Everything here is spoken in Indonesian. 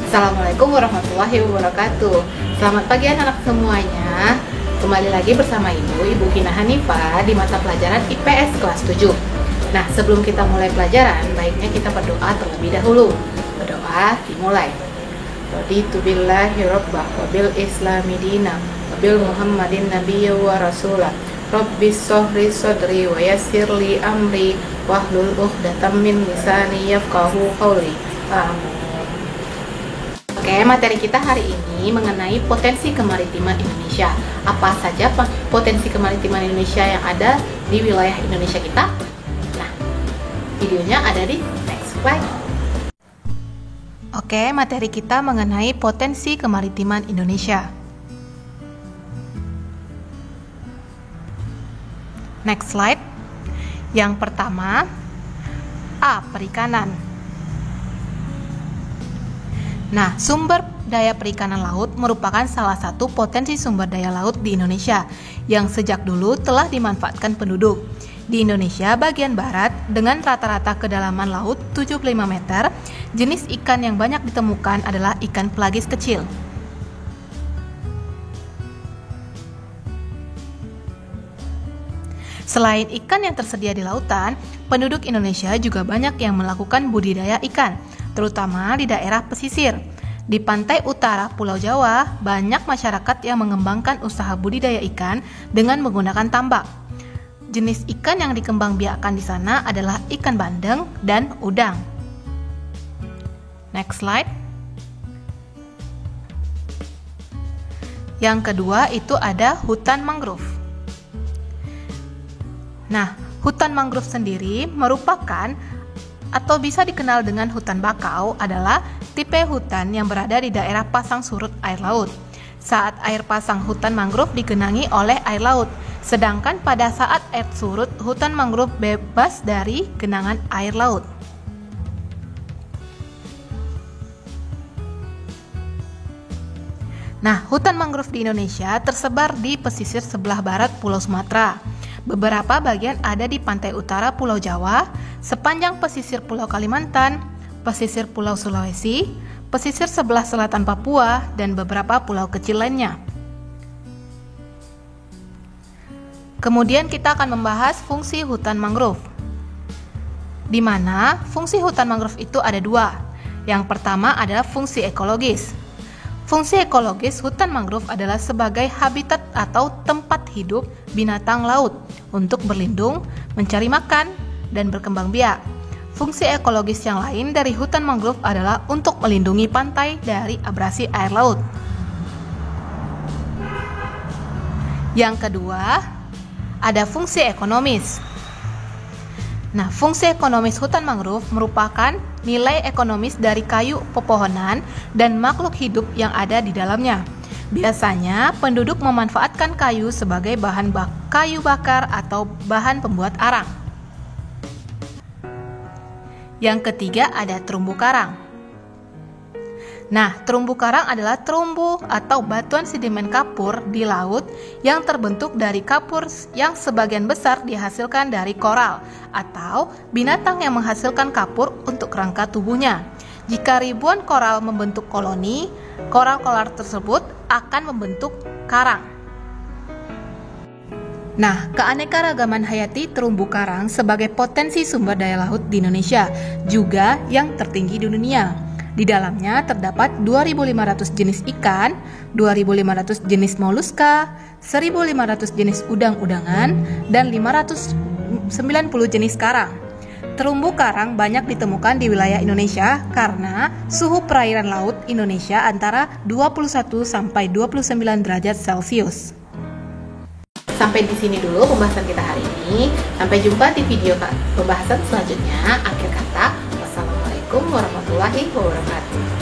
Assalamualaikum warahmatullahi wabarakatuh. Selamat pagi anak-anak semuanya. Kembali lagi bersama Ibu Gina Hanifah di mata pelajaran IPS kelas 7. Nah, sebelum kita mulai pelajaran, baiknya kita berdoa terlebih dahulu. Berdoa dimulai. Raditu billahi rabbah wa bil islami dina wa bil muhammadin nabiyya wa rasulah. Rabbis sahri sadri wa yassirli amri wahlul uqdatam min lisani yafqahu qawli. Amin. Oke, materi kita hari ini mengenai potensi kemaritiman Indonesia. Apa saja potensi kemaritiman Indonesia yang ada di wilayah Indonesia kita? Nah, videonya ada di next slide. Oke, materi kita mengenai potensi kemaritiman Indonesia. Next slide. Yang pertama, A. Perikanan. Nah, sumber daya perikanan laut merupakan salah satu potensi sumber daya laut di Indonesia yang sejak dulu telah dimanfaatkan penduduk. Di Indonesia bagian barat dengan rata-rata kedalaman laut 75 meter, jenis ikan yang banyak ditemukan adalah ikan pelagis kecil. Selain ikan yang tersedia di lautan, penduduk Indonesia juga banyak yang melakukan budidaya ikan, terutama di daerah pesisir. Di pantai utara Pulau Jawa, banyak masyarakat yang mengembangkan usaha budidaya ikan dengan menggunakan tambak. Jenis ikan yang dikembangbiakkan di sana adalah ikan bandeng dan udang. Next slide. Yang kedua itu ada hutan mangrove. Nah, hutan mangrove sendiri merupakan atau bisa dikenal dengan hutan bakau adalah tipe hutan yang berada di daerah pasang surut air laut. Saat air pasang, hutan mangrove digenangi oleh air laut, sedangkan pada saat air surut, hutan mangrove bebas dari genangan air laut. Nah, hutan mangrove di Indonesia tersebar di pesisir sebelah barat Pulau Sumatera. Beberapa bagian ada di pantai utara Pulau Jawa, sepanjang pesisir Pulau Kalimantan, pesisir Pulau Sulawesi, pesisir sebelah selatan Papua, dan beberapa pulau kecil lainnya. Kemudian kita akan membahas fungsi hutan mangrove, di mana fungsi hutan mangrove itu ada dua. Yang pertama adalah fungsi ekologis. Fungsi ekologis hutan mangrove adalah sebagai habitat atau tempat hidup binatang laut untuk berlindung, mencari makan, dan berkembang biak. Fungsi ekologis yang lain dari hutan mangrove adalah untuk melindungi pantai dari abrasi air laut. Yang kedua, ada fungsi ekonomis. Nah, fungsi ekonomis hutan mangrove merupakan nilai ekonomis dari kayu pepohonan dan makhluk hidup yang ada di dalamnya. Biasanya, penduduk memanfaatkan kayu sebagai bahan kayu bakar atau bahan pembuat arang. Yang ketiga ada terumbu karang. Nah, terumbu karang adalah terumbu atau batuan sedimen kapur di laut yang terbentuk dari kapur yang sebagian besar dihasilkan dari koral atau binatang yang menghasilkan kapur untuk kerangka tubuhnya. Jika ribuan koral membentuk koloni, koral-koral tersebut akan membentuk karang. Nah, keanekaragaman hayati terumbu karang sebagai potensi sumber daya laut di Indonesia juga yang tertinggi di dunia. Di dalamnya terdapat 2.500 jenis ikan, 2.500 jenis moluska, 1.500 jenis udang-udangan, dan 590 jenis karang. Terumbu karang banyak ditemukan di wilayah Indonesia karena suhu perairan laut Indonesia antara 21 sampai 29 derajat Celcius. Sampai di sini dulu pembahasan kita hari ini. Sampai jumpa di video pembahasan selanjutnya. Akhir kata, wassalamualaikum warahmatullahi wabarakatuh.